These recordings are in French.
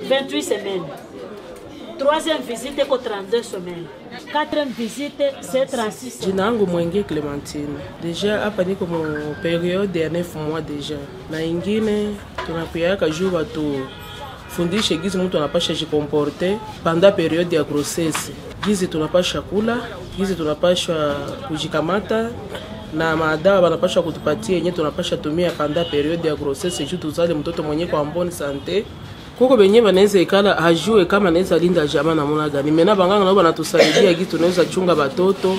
28 semaines. Troisième visite, c'est 32 semaines. Quatrième visite, c'est 36 semaines. Jina langu Mwenge Clementine. Deja hapa niko mu periode ya 9 mois deja. Na ingine tunapiyaka juu watu fundishe gizi mtu anapasha jikomporte panda periode ya grossesse. Gizi tunapasha kula, gizi tunapasha kujikamata na madawa wanapasha kutupatia yenye tunapasha tumia panda periode ya grossesse juu tuzale mtoto mwenye kwa mboni sante. Kuko benye banaweza ikala hajue kama anaweza linda jamaa na muna gani. Mena banganga nao banatusaidia gitu tunaweza chunga batoto.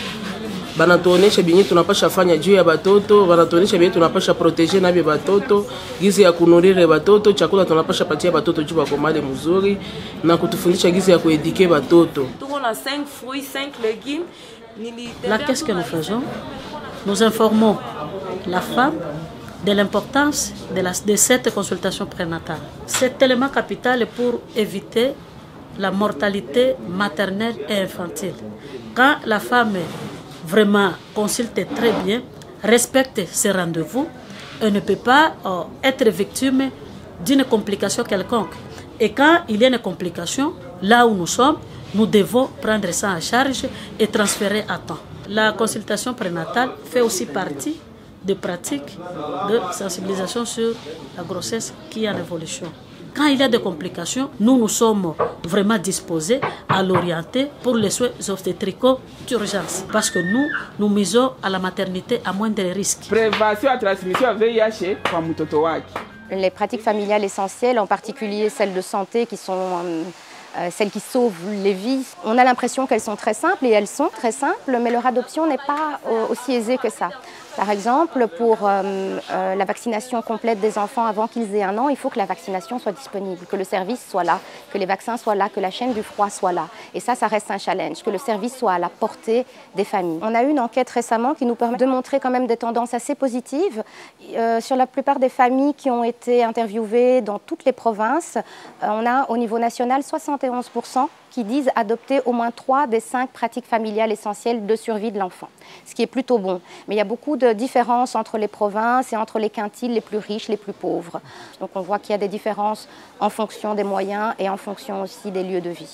Banatuonesha binyi tunapasha fanya juu ya batoto, banatuonesha binyi tunapasha proteger na bie batoto, gizi ya kunurire batoto, chakula tunapasha patia batoto juu bakomale mzuri na kutufundisha gizi ya kuedike batoto. Tuko na 5 fruits, 5 légumes. Là, qu'est-ce que nous faisons? Nous informons la femme de l'importance de cette consultation prénatale. C'est élément capital pour éviter la mortalité maternelle et infantile. Quand la femme vraiment consulte très bien, respecte ses rendez-vous, elle ne peut pas être victime d'une complication quelconque. Et quand il y a une complication, là où nous sommes, nous devons prendre ça en charge et transférer à temps. La consultation prénatale fait aussi partie des pratiques de sensibilisation sur la grossesse qui est en évolution. Quand il y a des complications, nous sommes vraiment disposés à l'orienter pour les soins obstétricaux d'urgence. Parce que nous misons à la maternité à moindre risque. Prévention à transmission VIH kwa mtoto wake. Les pratiques familiales essentielles, en particulier celles de santé qui sont celles qui sauvent les vies, on a l'impression qu'elles sont très simples et elles sont très simples, mais leur adoption n'est pas aussi aisée que ça. Par exemple, pour la vaccination complète des enfants avant qu'ils aient 1 an, il faut que la vaccination soit disponible, que le service soit là, que les vaccins soient là, que la chaîne du froid soit là. Et ça reste un challenge, que le service soit à la portée des familles. On a eu une enquête récemment qui nous permet de montrer quand même des tendances assez positives. Sur la plupart des familles qui ont été interviewées dans toutes les provinces, on a au niveau national 71% qui disent adopter au moins 3 des 5 pratiques familiales essentielles de survie de l'enfant, ce qui est plutôt bon. Mais il y a beaucoup de différences entre les provinces et entre les quintiles les plus riches, les plus pauvres. Donc on voit qu'il y a des différences en fonction des moyens et en fonction aussi des lieux de vie.